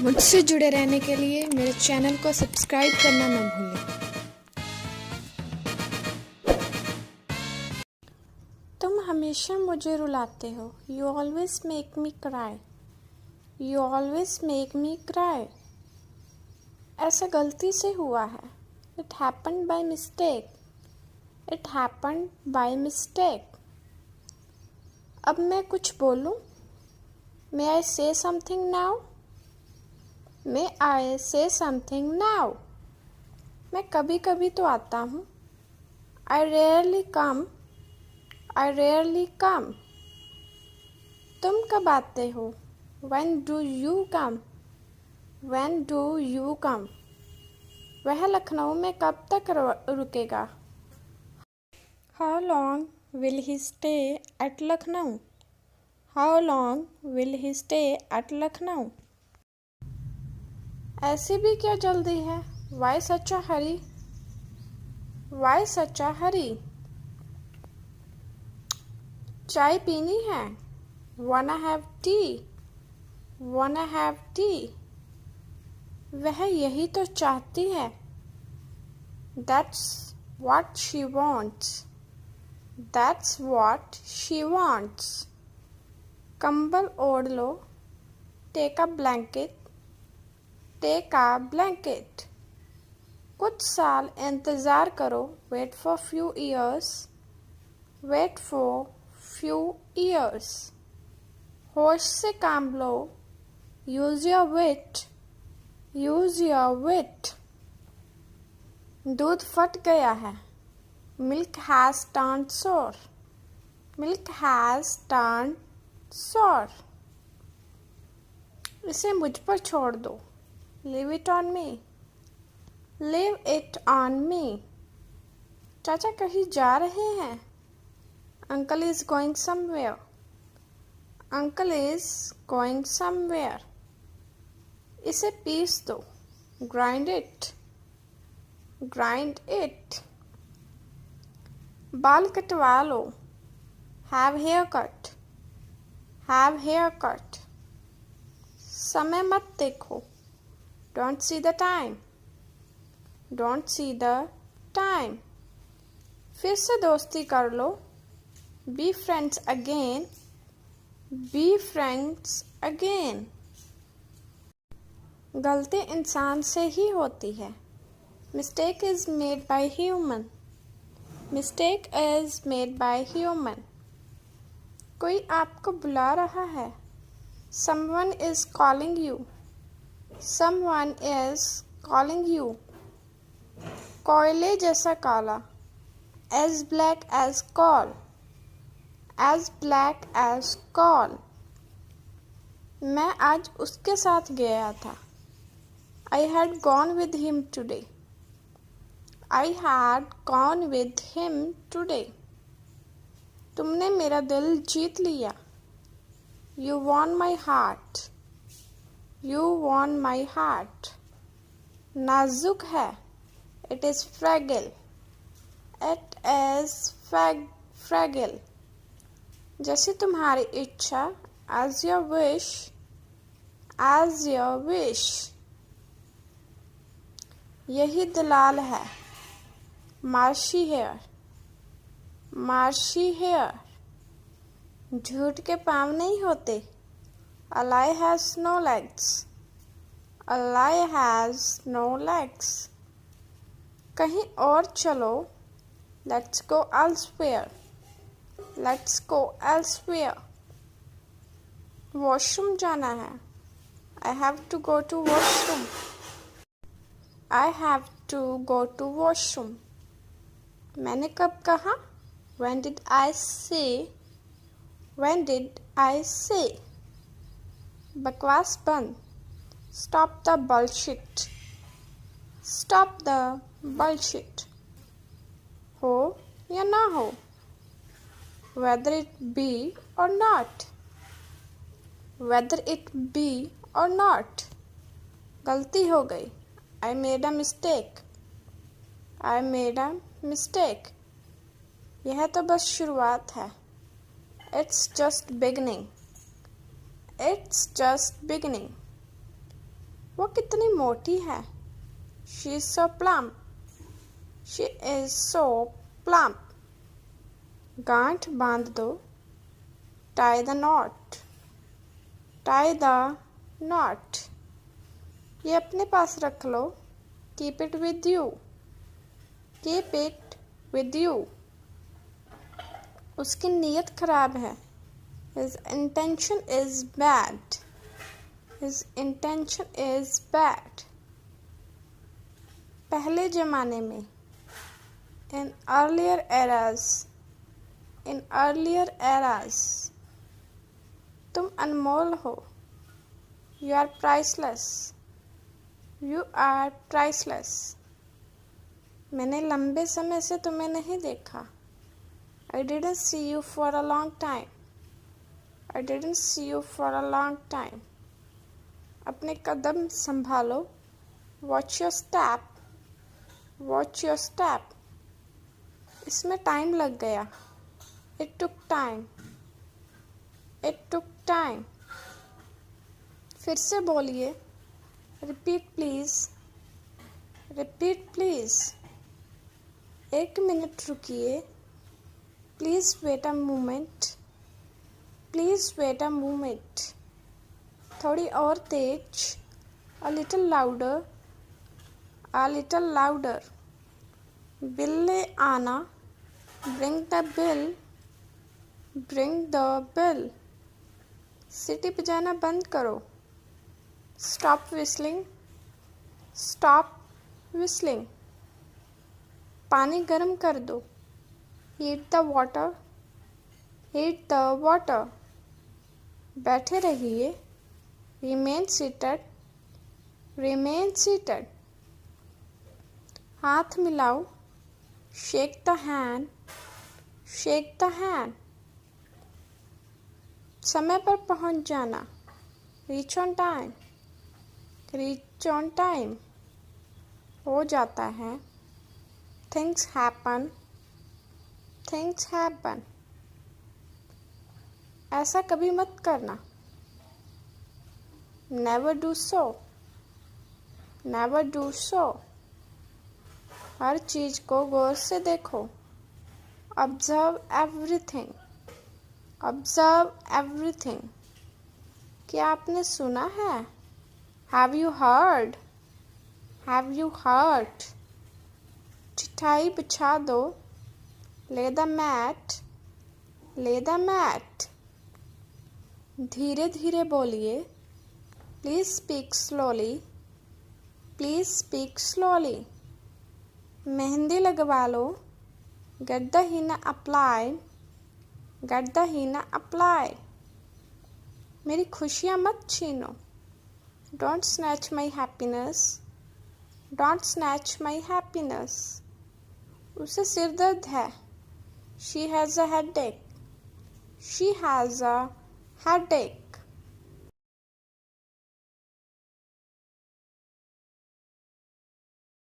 मुझसे जुड़े रहने के लिए मेरे चैनल को सब्सक्राइब करना न भूलें। तुम हमेशा मुझे रुलाते हो। You always make me cry. You always make me cry. ऐसा गलती से हुआ है। It happened by mistake. It happened by mistake. अब मैं कुछ बोलूं? मे आई से समथिंग नाउ? मे आई से समथिंग नाउ? मैं कभी कभी तो आता हूँ। I rarely come. I rarely come. तुम कब आते हो? When do you come? When do you come? वह लखनऊ में कब तक रुकेगा? How long will he stay at Lucknow? How long will he stay at Lucknow? ऐसी भी क्या जल्दी है? Why such a hurry? Why such a hurry? चाय पीनी है? Wanna have tea? Wanna have tea? वह यही तो चाहती है। That's what she wants. That's what she wants. कंबल ओढ़ लो। Take a blanket. Take a blanket. कुछ साल इंतज़ार करो। Wait for few years. Wait for few years. होश से काम लो। Use your wit. Use your wit. दूध फट गया है। Milk has turned sour. Milk has turned sour. इसे मुझ पर छोड़ दो। Leave it on me. Leave it on me. चाचा कहीं जा रहे हैं। Uncle is going somewhere. Uncle is going somewhere. इसे पीस दो। Grind it. Grind it. बाल कटवा लो। Have haircut. Have haircut. समय मत देखो। Don't see the time. Don't see the time. फिर से दोस्ती कर लो। Be friends again. Be friends again. गलती इंसान से ही होती है। Mistake is made by human. Mistake is made by human. कोई आपको बुला रहा है। Someone is calling you. Someone is calling you. कोयले जैसा काला। As black as coal. As black as coal. मैं आज उसके साथ गया था। I had gone with him today. I had gone with him today. तुमने मेरा दिल जीत लिया। You won my heart. You won my heart. नाजुक है। It is fragile. It is fragile. जैसी तुम्हारी इच्छा। As your wish. As your wish. यही दलाल है। Marshy hair. Marshy hair. झूठ के पाँव नहीं होते। A lie has no legs. A lie has no legs. कहीं और चलो। Let's go elsewhere. Let's go elsewhere. Washroom जाना है। I have to go to washroom. I have to go to washroom. मैंने कब कहा? When did I say? When did I say? बकवास बंद। Stop the bullshit. Stop the bullshit. हो या ना हो? Whether it be or not. Whether it be or not. गलती हो गई। I made a mistake. I made a mistake. यह तो बस शुरुआत है। It's just beginning. It's just beginning. वो कितनी मोटी है। She is so plump. She is so plump. गांठ बांध दो। Tie the knot. Tie the knot. ये अपने पास रख लो। Keep it with you. Keep it with you. उसकी नीयत खराब है। His intention is bad. His intention is bad. पहले ज़माने में। In earlier eras. In earlier eras. तुम अनमोल हो। You are priceless. You are priceless. मैंने लंबे समय से तुम्हें नहीं देखा। I didn't see you for a long time. I didn't see you for a long time. अपने कदम संभालो। Watch your step. Watch your step. इसमें टाइम लग गया। It took time. It took time. फिर से बोलिए। Repeat please. Repeat please. 1 minute रुकिए। Please wait a moment. Please wait a moment. थोड़ी और तेज। A little louder. A little louder. Bill ले आना। Bring the bill. Bring the bill. सीटी बजाना बंद करो। Stop whistling. Stop whistling. पानी गर्म कर दो। Heat the water. Heat the water. बैठे रहिए। Remain seated. Remain seated. हाथ मिलाओ। Shake the hand. Shake the hand. समय पर पहुंच जाना। Reach on time. Reach on time. हो जाता है। Things happen. Things happen. ऐसा कभी मत करना। Never do so. Never do so. हर चीज को गौर से देखो। Observe everything. Observe everything. क्या आपने सुना है? Have you heard? Have you heard? चिटाई बिछा दो। Lay the mat. Lay the mat. धीरे धीरे बोलिए। Please speak slowly. Please speak slowly. Mehndi लगवा लो। Get the henna applied. Get the henna applied. मेरी खुशियाँ मत छीनो। Don't snatch my happiness. Don't snatch my happiness. उसे सिर दर्द है। She has a headache. She has a headache.